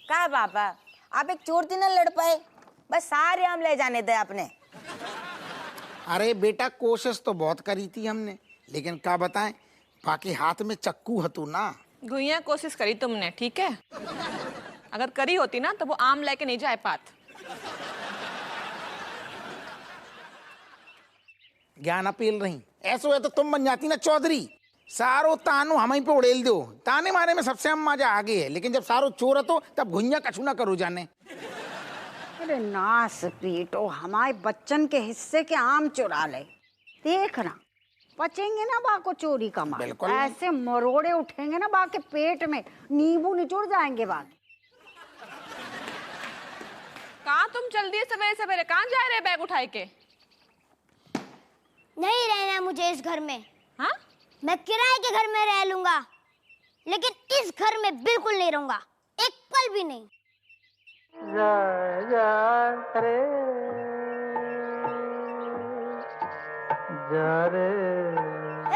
का पापा आप एक चोर थी ना लड़ पाए, बस सारे आम ले जाने थे आपने। अरे बेटा कोशिश तो बहुत करी थी हमने, लेकिन क्या बताएं, बाकी हाथ में चक्कू हतू ना। गुइया कोशिश करी तुमने, ठीक है। अगर करी होती ना तो वो आम लेके नहीं जाए पात। ज्ञान अपील रही ऐसो है तो तुम बन जाती ना चौधरी, सारो तानो हम पे उड़ेल दो। ताने मारे में सबसे हम मजा आगे है, लेकिन जब सारो चोर तो तब घुइया कछु ना करो जाने। अरे नास पीटो, हमारे बच्चन के हिस्से के आम चुरा ले, देखना बचेंगे ना बा को चोरी का माल। बिल्कुल। ऐसे मरोड़े उठेंगे ना बा के पेट में, नींबू निचुड़ जाएंगे बा। कहाँ तुम चल दिए सवेरे सवेरे, कहाँ जा रहे बैग उठाए के? नहीं रहना मुझे इस घर में। हाँ? मैं किराए के घर में रह लूंगा, लेकिन इस घर में बिल्कुल नहीं रहूंगा, एक पल भी नहीं।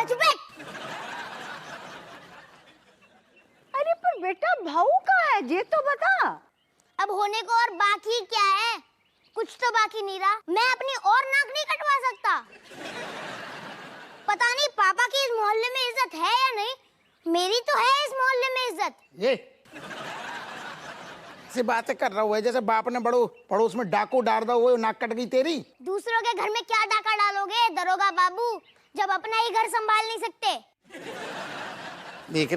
चुप बैठ। अरे पर बेटा भाऊ कहाँ है, ये तो बता। अब होने को और बाकी क्या है? कुछ तो बाकी नहीं रहा। मैं अपनी और नाक नहीं कटवा सकता। पता नहीं पापा की इस मोहल्ले में इज्जत है या नहीं, मेरी तो है इस मोहल्ले में इज्जत। ये ऐसी बातें कर रहा हुआ है जैसे बाप ने बड़ो पड़ोस में डाकू डाल रहा हुआ, नाक कट गई तेरी। दूसरों के घर में क्या डाका डालोगे दरोगा बाबू, जब अपना ही घर संभाल नहीं सकते। देख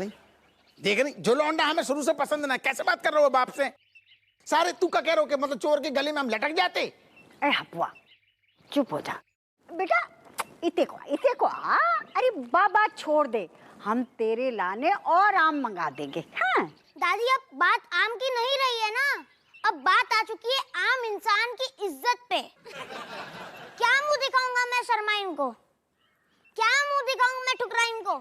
रही जो लौंडा हमें शुरू से पसंद ना, कैसे बात कर रहा हो बाप से। सारे तू का कह रहे हो कि मतलब चोर के गले में हम लटक जाते। अरे हपुआ चुप हो जा बेटा, इते को अरे बाबा छोड़ दे, हम तेरे लाने और आम मंगा देंगे। हाँ दादी अब बात आम की नहीं रही है ना, अब बात आ चुकी है आम इंसान की इज्जत पे। क्या मुंह दिखाऊंगा मैं शर्माइन को, क्या मुंह दिखाऊंगा मैं ठुकराइन को?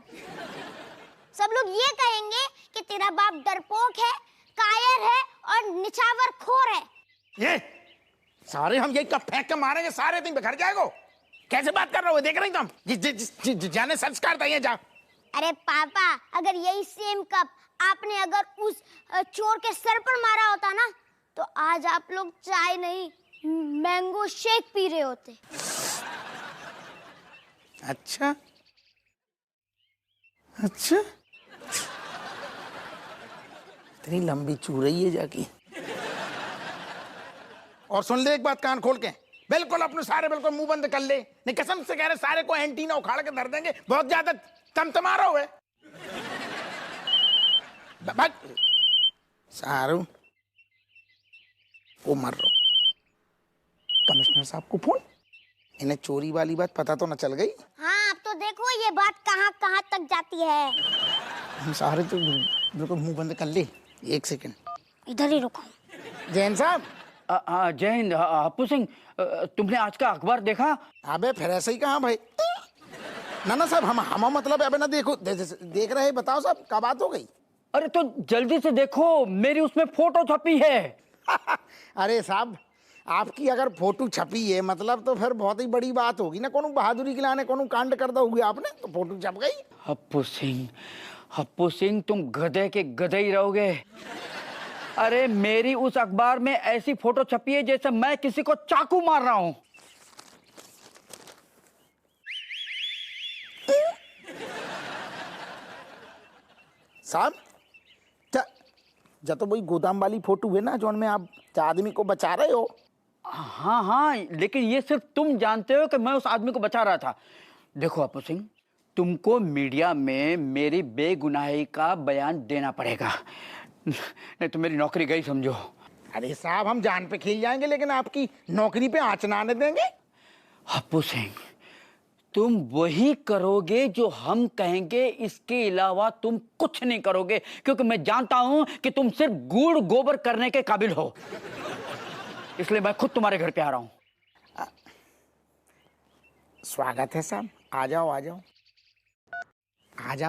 सब लोग ये कहेंगे कि तेरा बाप डरपोक है, कायर है और निछावर खोर है। ये सारे हम यही कप फेंक के मारेंगे, सारे दिन बिखर जाएगो। कैसे बात कर रहे हो, देख रही तुम जाने संस्कार था ये जा। अरे पापा, अगर यही सेम कप आपने अगर उस चोर के सर पर मारा होता ना, तो आज आप लोग चाय नहीं मैंगो शेक पी रहे होते। अच्छा अच्छा, इतनी लंबी चूरई है जाकी। और सुन ले एक बात कान खोल के, बिल्कुल अपने सारे बिल्कुल मुंह बंद कर ले, नहीं कसम से कह रहे सारे को एंटीना उखाड़ के धर देंगे, बहुत ज्यादा तमतमा रहा है। सारू वो मर रहा। कमिश्नर साहब को फोन, इन्हें चोरी वाली बात पता तो न चल गई। हाँ अब तो देखो ये बात कहाँ कहाँ तक जाती है। हम सारे तो बिल्कुल मुंह बंद कर ले। एक सेकंड इधर ही रुको। जैन साहब। जय हिंद। हप्पू सिंह, तुमने आज का अखबार देखा? अबे फिर ऐसे ही कहा भाई। ना साहब हम मतलब अबे ना देखो देख रहे, बताओ साहब क्या बात हो गई? अरे तो जल्दी से देखो, मेरी उसमें फोटो छपी है। अरे साहब आपकी अगर फोटो छपी है मतलब तो फिर बहुत ही बड़ी बात होगी ना, कोनो बहादुरी के लाने कोनो कांड कर दोगे आपने, तो फोटो छप गई। हप्पू सिंह तुम गधे के गधे ही रहोगे। अरे मेरी उस अखबार में ऐसी फोटो छपी है जैसे मैं किसी को चाकू मार रहा हूं। साहब तो वही गोदाम वाली फोटो है ना, जो में आप आदमी को बचा रहे हो। हाँ, लेकिन ये सिर्फ तुम जानते हो कि मैं उस आदमी को बचा रहा था। देखो हप्पू सिंह, तुमको मीडिया में मेरी बेगुनाही का बयान देना पड़ेगा, नहीं तो मेरी नौकरी गई समझो। अरे साहब हम जान पे खेल जाएंगे, लेकिन आपकी नौकरी पे आँच ना आने देंगे। हप्पू सिंह तुम वही करोगे जो हम कहेंगे, इसके अलावा तुम कुछ नहीं करोगे, क्योंकि मैं जानता हूं कि तुम सिर्फ गुड़ गोबर करने के काबिल हो। इसलिए मैं खुद तुम्हारे घर पे आ रहा हूं। स्वागत है साहब, आ जाओ आ जाओ।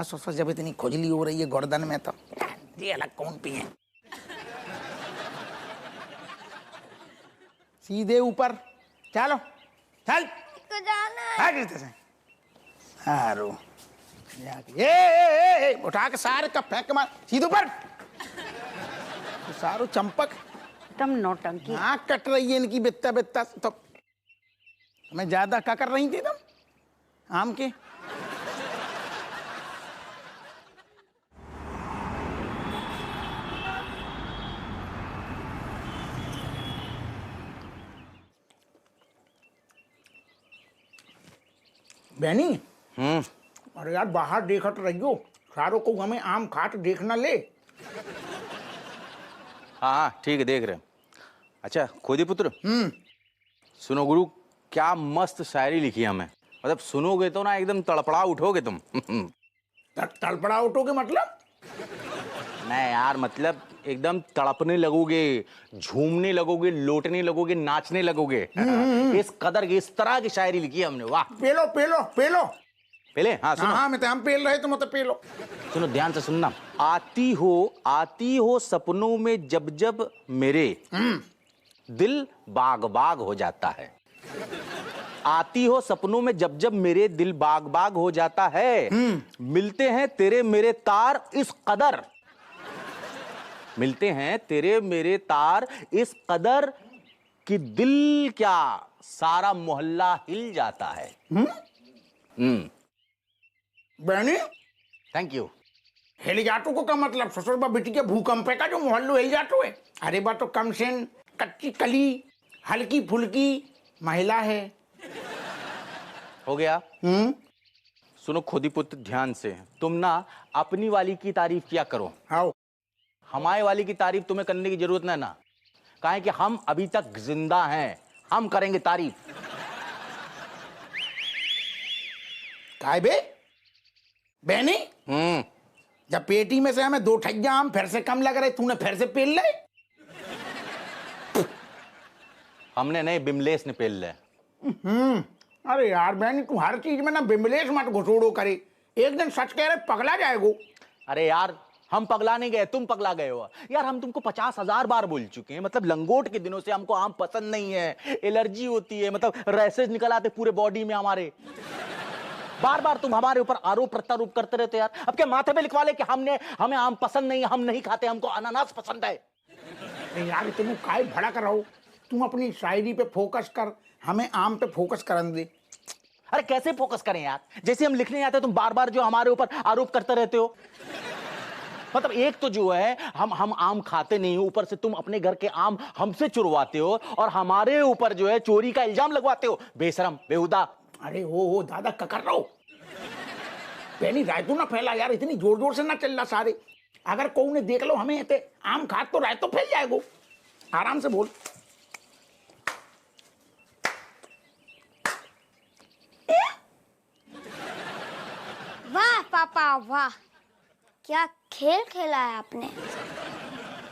सोचो जब इतनी खुजली हो रही है गर्दन में, तो ये अलग कौन पिए। सीधे ऊपर चलो, चल तो जाना है। हारो ये उठा के सारे कप फेंक के मार, सीधे ऊपर। तो सारो चंपक तुम नौटंकी। आँख कट रही है इनकी बित्ता बित्ता। तो मैं ज्यादा क्या कर रही थी तुम आम के? बहनी अरे यार बाहर देखत रहियो, सारों को हमें आम खाट देखना ले। हाँ ठीक है, देख रहे हैं। अच्छा खोदी पुत्र, सुनो गुरु, क्या मस्त शायरी लिखी है हमें। मतलब सुनोगे तो ना एकदम तड़पड़ा उठोगे तुम। तड़पड़ा उठोगे मतलब? नहीं यार, मतलब एकदम तड़पने लगोगे, झूमने लगोगे, लोटने लगोगे, नाचने लगोगे। इस कदर की, इस तरह की शायरी लिखी है हमने। वाह। पेलो पेलो पेलो। पहले हाँ सुनो। हाँ मैं तो हम पेल रहे, तुम तो पेलो। सुनो ध्यान से सुनना। आती हो सपनों में जब जब मेरे, दिल बाग बाग हो जाता है। आती हो सपनों में जब जब मेरे, दिल बाग बाग हो जाता है। मिलते हैं तेरे मेरे तार इस कदर, मिलते हैं तेरे मेरे तार इस कदर कि दिल क्या सारा मोहल्ला हिल जाता है। बहनी थैंक यू। हिल जाटू को क्या मतलब? ससुर बा बेटी के भूकंप का जो मोहल्लो हिल जाटू है? अरे बा तो कम से कच्ची कली हल्की फुल्की महिला है। हो गया। सुनो खोदी पुत्र ध्यान से, तुम ना अपनी वाली की तारीफ किया करो, आओ हमारे वाली की तारीफ तुम्हें करने की जरूरत नहीं ना। काहे कि हम अभी तक जिंदा हैं, हम करेंगे तारीफ। काय बे बहनी, जब पेटी में से हमें 2 ठैया आम फिर से कम लग रहे, तूने फिर से पेल ले? हमने नहीं, बिमलेश ने पेल ले। अरे यार बहनी, तू हर चीज में ना बिमलेश मत घुसोड़ो करे, एक दिन सच कह रहे पगला जाएगो। अरे यार हम पगला नहीं गए, तुम पगला गए हो यार। हम तुमको 50,000 बार बोल चुके हैं, मतलब लंगोट के दिनों से हमको आम पसंद नहीं है, एलर्जी होती है, मतलब रैसेज निकल आते पूरे बॉडी में हमारे। बार बार तुम हमारे ऊपर आरोप प्रत्यारोप करते रहते यार। अब क्या माथे पे लिखवा ले कि हमें आम पसंद नहीं है, हम नहीं खाते, हमको अनानास पसंद है। यार तुम काय भड़क रहो, तुम अपनी शायरी पे फोकस कर, हमें आम पे फोकस करने दे। अरे कैसे फोकस करें यार, जैसे हम लिखने आते हैं तुम बार बार जो हमारे ऊपर आरोप करते रहते हो। मतलब एक तो जो है हम आम खाते नहीं हो, ऊपर से तुम अपने घर के आम हमसे चुरवाते हो और हमारे ऊपर जो है चोरी का इल्जाम लगवाते हो। बेशरम बेहुदा। अरे हो दादा ककर रहो, पहली रायतू ना फैला यार, इतनी जोर जोर से ना चल रहा सारे। अगर कोई ने देख लो हमें इतने आम खात तो रायतो फैल जाएगो। आराम से बोल। वाह पापा वाह, क्या खेल खेला है आपने।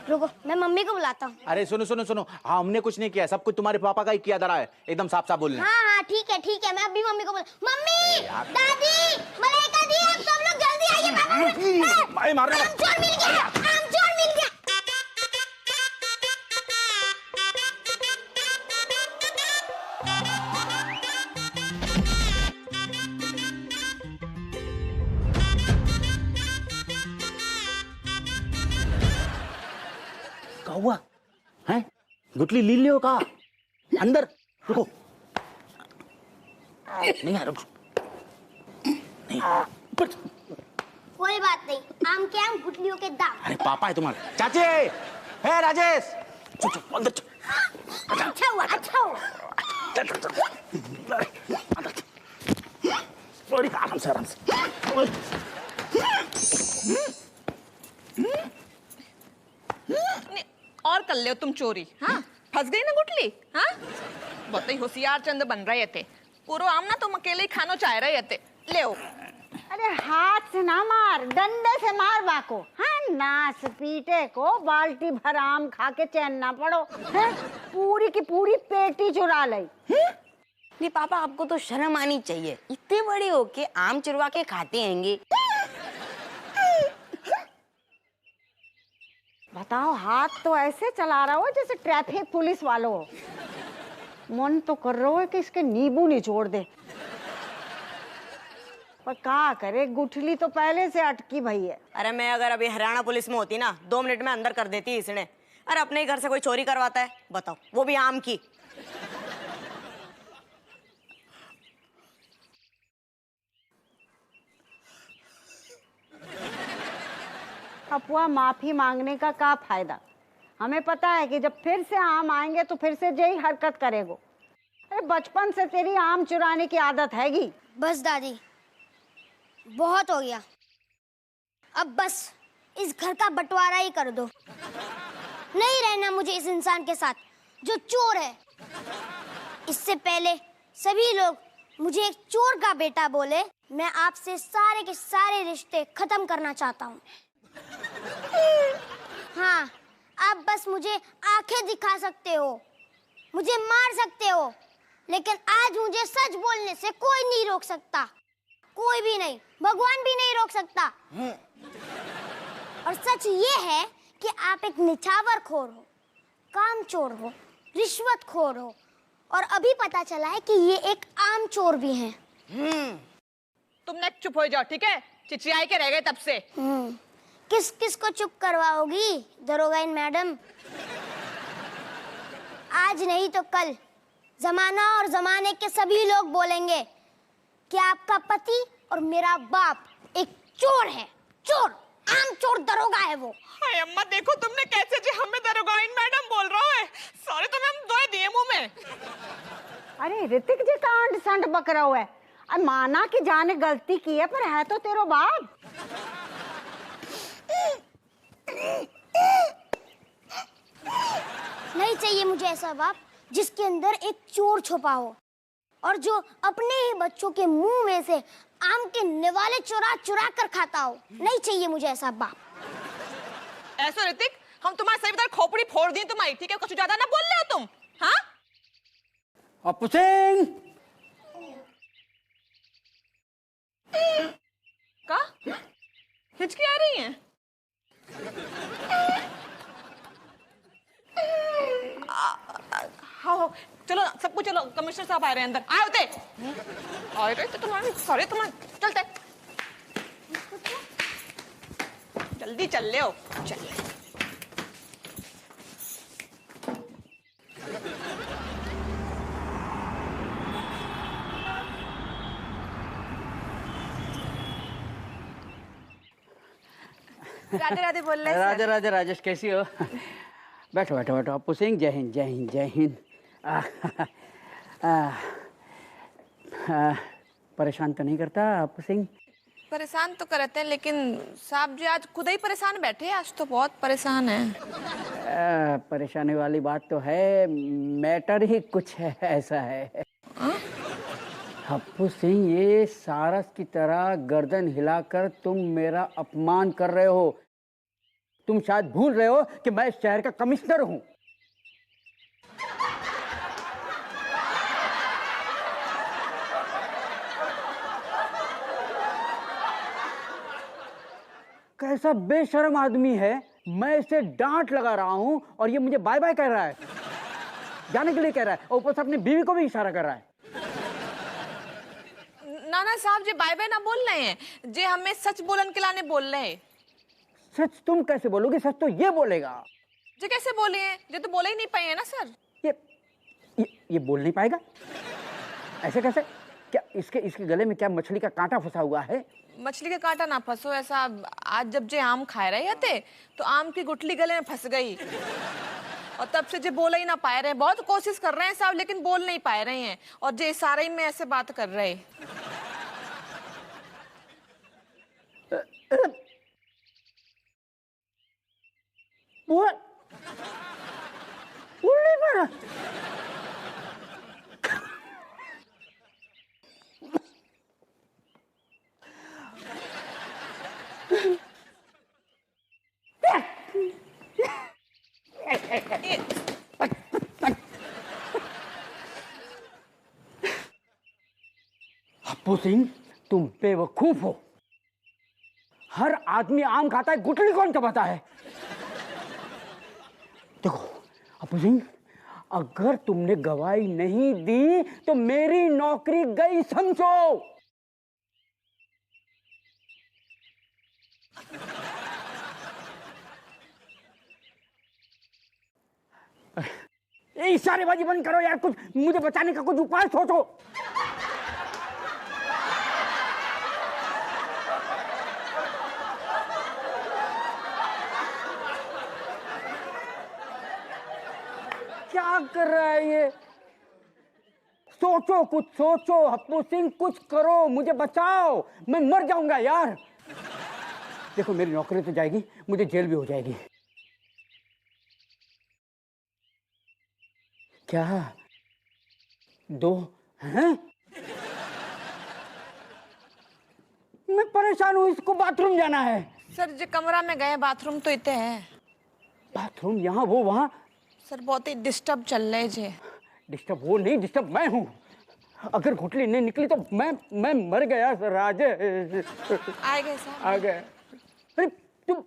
रुको मैं मम्मी को बुलाता हूँ। अरे सुनो सुनो सुनो, हाँ हमने कुछ नहीं किया, सब कुछ तुम्हारे पापा का ही किया धरा है। एकदम साफ साफ बोलना। हाँ ठीक है, मैं अभी मम्मी को बोल। मम्मी दादी मलाइका दी, आप सब लोग जल्दी आइए। भाई मार रहा। आम चोर मिल गया, आम चोर मिल गया। क्या हुआ है? गुटली ली लियो का अंदर? रुको नहीं यार, नहीं कोई बात नहीं, आम के आम गुटलियों के दाम। अरे पापा है तुम्हारे। चाची है राजेश, चुप अंदर चुप। अच्छा हुआ आराम से आराम से। और कर ले तुम चोरी। हाँ फंस गई ना गुटली। हाँ बहुत ही होशियार चंद बन रहे थे, पूरा आम ना तुम अकेले ही खानो चाह रहे थे। ले अरे हाथ से ना मार, डंडे से मार बाको। हाँ नास पीटे को बाल्टी भर आम खा के चैन ना पड़ो है? पूरी की पूरी पेटी चुरा ली। नहीं पापा, आपको तो शर्म आनी चाहिए, इतने बड़े हो के आम चुरवा के खाते हैंगे। बताओ, हाथ तो ऐसे चला रहा हो जैसे ट्रैफिक पुलिस वालों हो। मन तो कर रहा है कि इसके नींबू निचोड़ दे, पर क्या करे, गुठली तो पहले से अटकी भई है। अरे मैं अगर अभी हरियाणा पुलिस में होती ना, 2 मिनट में अंदर कर देती इसने। अरे अपने ही घर से कोई चोरी करवाता है, बताओ, वो भी आम की। अपुआ, माफी मांगने का क्या फायदा? हमें पता है कि जब फिर से आम आएंगे तो फिर से यही हरकत करेगो। अरे बचपन से तेरी आम चुराने की आदत हैगी। बस दादी, बहुत हो गया। अब बस इस घर का बंटवारा ही कर दो। नहीं रहना मुझे इस इंसान के साथ जो चोर है। इससे पहले सभी लोग मुझे एक चोर का बेटा बोले, मैं आपसे सारे के सारे रिश्ते खत्म करना चाहता हूँ। हाँ, आप बस मुझे आंखें दिखा सकते हो, मुझे मार सकते हो, लेकिन आज मुझे सच बोलने से कोई नहीं रोक सकता। कोई भी नहीं, भगवान भी नहीं रोक सकता। और सच ये है कि आप एक निछावरखोर हो, कामचोर हो, रिश्वतखोर हो, और अभी पता चला है कि ये एक आम चोर भी हैं। तुमने चुप हो जाओ, ठीक है? चिचियाई के रह गए तब से। किस किस को चुप करवाओगी दरोगाइन मैडम? आज नहीं तो कल जमाना और जमाने के सभी लोग बोलेंगे कि आपका पति और मेरा बाप एक चोर है। चोर, आम चोर दरोगा है वो। हाय अम्मा, देखो तुमने कैसे जी हमें दरोगाइन मैडम बोल रहा है। सॉरी, तुम्हें हम दो दिए मुंह में। अरे ऋतिक जी का आंट संट बक रहा है। अरे माना कि जाने गलती की है, पर है तो तेरो बाप। नहीं चाहिए मुझे ऐसा बाप जिसके अंदर एक चोर छुपा हो और जो अपने ही बच्चों के मुंह में से आम के निवाले चुरा चुरा कर खाता हो। नहीं चाहिए मुझे ऐसा बाप। ऐसा ऋतिक, हम तुम्हारे सही बता खोपड़ी फोड़ दी तुम्हारी, ठीक है? कुछ ज्यादा ना बोल रहे हो तुम। हाँ, अपू सिंह, का हिचकी आ रही है? हाँ, चलो सबको, चलो कमिश्नर साहब आ रहे हैं अंदर। आए होते आए रहे तो तुम्हारे, सॉरी तुम्हारे, चलते जल्दी चल ले हो, चल। राधे राधे बोल रहे हैं राधे राधे राजेश, कैसी हो? बैठो बैठो बैठो। अपू सिंह, जय हिंद जय हिंद जय हिंद। परेशान तो नहीं करता अपू सिंह? परेशान तो करते हैं, लेकिन साहब जी आज खुद ही परेशान बैठे हैं। आज तो बहुत परेशान है। परेशानी वाली बात तो है, मैटर ही कुछ है, ऐसा है। अपू सिंह, ये सारस की तरह गर्दन हिलाकर तुम मेरा अपमान कर रहे हो। तुम शायद भूल रहे हो कि मैं इस शहर का कमिश्नर हूं। कैसा बेशर्म आदमी है। मैं इसे डांट लगा रहा हूं और ये मुझे बाय बाय कह रहा है, जाने के लिए कह रहा है, और ऊपर से अपनी बीवी को भी इशारा कर रहा है। नाना साहब जी बाय बाय ना बोल रहे हैं, जे हमें सच बोलन के लाने बोल रहे हैं। सच तुम कैसे बोलोगे? सच तो ये बोलेगा। जे कैसे बोले हैं? जे तो बोले ही नहीं पाए हैं ना सर। ये बोल नहीं पाएगा? ऐसे कैसे? क्या इसके गले में क्या मछली का कांटा फंसा हुआ है? मछली का कांटा ना फंसो ऐसा। आज जब जे आम खा रहे थे तो आम की गुठली गले में फंस गई, और तब से जे बोल ही ना पा रहे हैं। बहुत कोशिश कर रहे हैं साहब, लेकिन बोल नहीं पा रहे हैं, और जे इशारे में ऐसे बात कर रहे। बोल नहीं पा रहा। अपू सिंह, तुम बेवकूफ हो। हर आदमी आम खाता है, गुठली कौन चबाता है? देखो अपू सिंह, अगर तुमने गवाही नहीं दी तो मेरी नौकरी गई समझो। इशारेबाजी बंद करो यार, कुछ मुझे बचाने का कुछ उपाय सोचो। क्या कर रहा है ये? सोचो, कुछ सोचो हप्पू सिंह, कुछ करो, मुझे बचाओ, मैं मर जाऊंगा यार। देखो मेरी नौकरी तो जाएगी, मुझे जेल भी हो जाएगी। क्या 2 हैं? मैं परेशान हूं, इसको बाथरूम जाना है। सर जो कमरा में गए बाथरूम तो इतने है। बाथरूम यहाँ, वो वहां। सर बहुत ही डिस्टर्ब चल रहे जे। डिस्टर्ब वो नहीं, डिस्टर्ब मैं हूँ। अगर गुठली नहीं निकली तो मैं मर गया सर। राजेश आ गए सर। आ गए। अरे तुम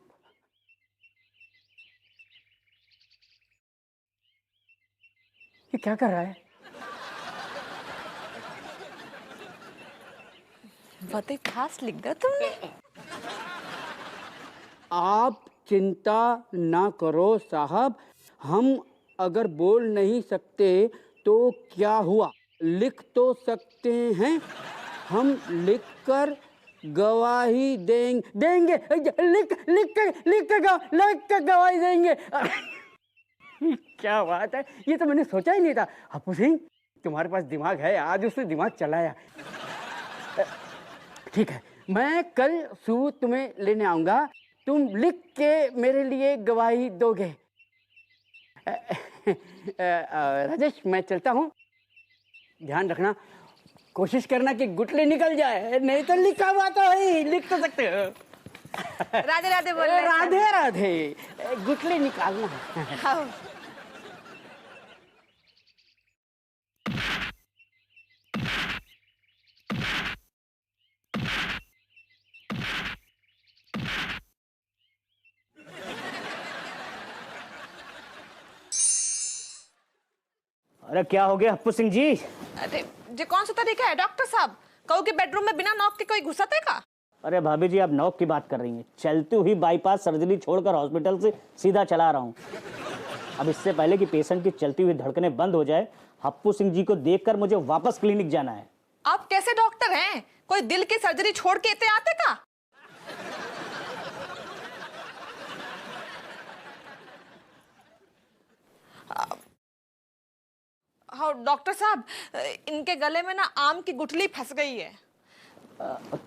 ये क्या कर रहा है? बहुत ही खास लिख दिया तुमने। आप चिंता ना करो साहब, हम अगर बोल नहीं सकते तो क्या हुआ, लिख तो सकते हैं। हम लिखकर गवाही देंगे लिख के गवाही देंगे। क्या बात है, ये तो मैंने सोचा ही नहीं था। हप्पू सिंह तुम्हारे पास दिमाग है, आज उसने दिमाग चलाया। ठीक है, मैं कल सुबह तुम्हें लेने आऊंगा, तुम लिख के मेरे लिए गवाही दोगे। राजेश मैं चलता हूँ, ध्यान रखना, कोशिश करना कि गुटली निकल जाए, नहीं तो लिखा हुआ तो है, लिख तो सकते हो। राधे राधे बोल रहे हैं सर। राधे राधे, गुटली निकालना है। हाँ। अरे क्या हो गया हप्पू सिंह जी? अरे ये कौन सा तरीका है डॉक्टर साहब, कहो कि बेडरूम में बिना नॉक के कोई घुसते का? अरे भाभी जी आप नॉक की बात कर रही हैं, चलती हुई बाईपास सर्जरी छोड़कर हॉस्पिटल से सीधा चला रहा हूँ। अब इससे पहले कि पेशेंट की चलती हुई धड़कनें बंद हो जाए, हप्पू सिंह जी को देखकर मुझे वापस क्लिनिक जाना है। आप कैसे डॉक्टर हैं, कोई दिल की सर्जरी छोड़ के इतने आते का? हाँ डॉक्टर साहब, इनके गले में ना आम की गुठली फंस गई है।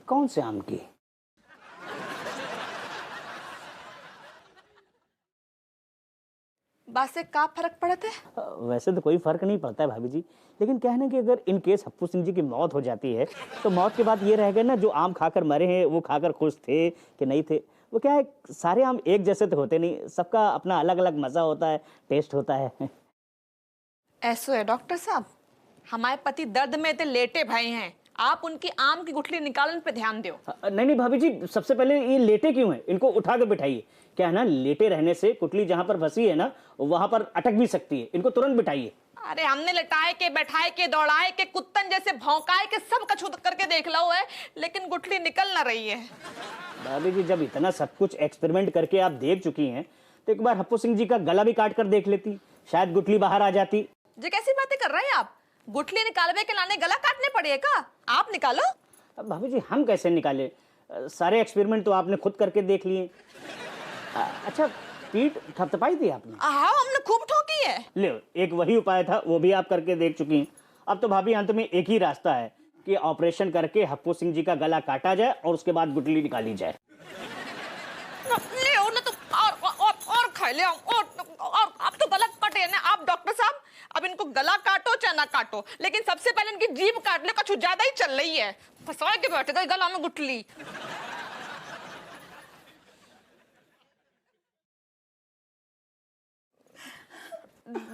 कौन से आम की? बात से का फर्क पड़ता है? वैसे तो कोई फर्क नहीं पड़ता है भाभी जी, लेकिन क्या है ना कि अगर इन केस हप्पू सिंह जी की मौत हो जाती है तो मौत के बाद ये रहेगा ना, जो आम खाकर मरे हैं वो खाकर खुश थे कि नहीं थे। वो क्या है, सारे आम एक जैसे तो होते नहीं, सबका अपना अलग अलग मजा होता है, टेस्ट होता है। ऐसो है डॉक्टर साहब, हमारे पति दर्द में इतने लेटे भाई हैं, आप उनकी आम की गुठली निकालने पे ध्यान दो। नहीं भाभी जी, सबसे पहले ये लेटे क्यों हैं, इनको उठा कर बिठाइए। क्या है ना, लेटे रहने से कुटली जहां पर फंसी है ना वहां पर अटक भी सकती है, इनको तुरंत बिठाइए। अरे हमने लेटाए के, बैठाए के, दौड़ाए के, कुत्तन जैसे भौंकाए के सब कछु करके देख लो है, लेकिन गुठली निकल ना रही है। भाभी जी जब इतना सब कुछ एक्सपेरिमेंट करके आप देख चुकी हैं तो एक बार हप्पू सिंह जी का गला भी काट कर देख लेती, शायद गुठली बाहर आ जाती। जी कैसी बातें कर रहे हैं आप, गुठली निकालवे के लाने गला काटने पड़ेगा, आप निकालो। अब भाभी जी हम कैसे निकाले, सारे एक्सपेरिमेंट तो आपने खुद करके देख लिए। अच्छा पीठ थपथपाई थी आपने? हाँ हमने खूब ठोकी है। ले एक वही उपाय था, वो भी आप करके देख चुकी हैं। अब तो भाभी अंत में एक ही रास्ता है कि ऑपरेशन करके हप्पू सिंह जी का गला काटा जाए और उसके बाद गुठली निकाली जाए। ले ना तो और खा ले और अब तो गला कटे ना आप डॉक्टर साहब, अब इनको गला काटो चाहे ना काटो, लेकिन सबसे पहले इनकी जीभ काट लो, कुछ ज्यादा ही चल रही है, फंसा के बैठे गए गला में गुठली।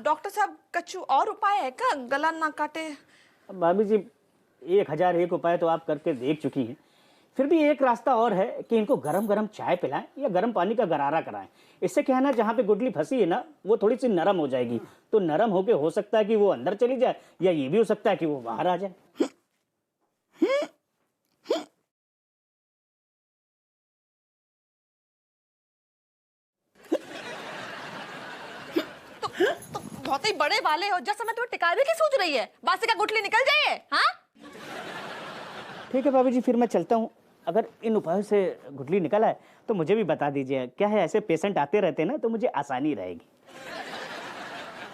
डॉक्टर साहब कछु और उपाय है का, गला ना काटे? अब भाभी जी 1001 उपाय तो आप करके देख चुकी हैं, फिर भी एक रास्ता और है कि इनको गरम गरम चाय पिलाएं या गरम पानी का गरारा कराएं। इससे क्या है ना, जहाँ पे गुठली फंसी है ना वो थोड़ी सी नरम हो जाएगी, तो नरम होके हो सकता है कि वो अंदर चली जाए या ये भी हो सकता है कि वो बाहर आ जाए। बहुत ही बड़े वाले हो, जैसा मैं तुम्हें टिकावे की सोच रही है, बासी का गुठली निकल जाइए। हाँ ठीक है भाभी जी, फिर मैं चलता हूँ। अगर इन उपायों से गुठली निकल आए तो मुझे भी बता दीजिए। क्या है, ऐसे पेशेंट आते रहते हैं ना, तो मुझे आसानी रहेगी।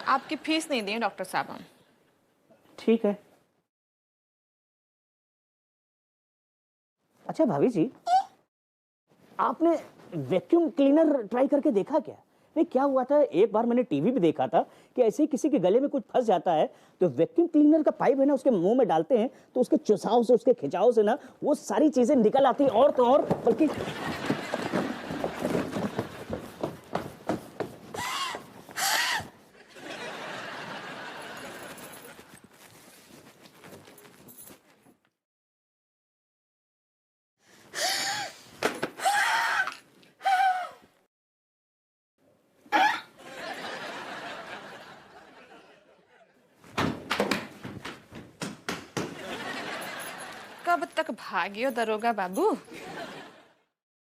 आपकी फीस नहीं दी डॉक्टर साहब हम। ठीक है। अच्छा भाभी जी, आपने वैक्यूम क्लीनर ट्राई करके देखा क्या? नहीं, क्या हुआ था, एक बार मैंने टीवी पे देखा था कि ऐसे ही किसी के गले में कुछ फंस जाता है तो वैक्यूम क्लीनर का पाइप है ना, उसके मुंह में डालते हैं तो उसके चुसाव से, उसके खिंचाव से ना वो सारी चीजें निकल आती हैं। और तो और बल्कि कब तक भागियो दरोगा बाबू?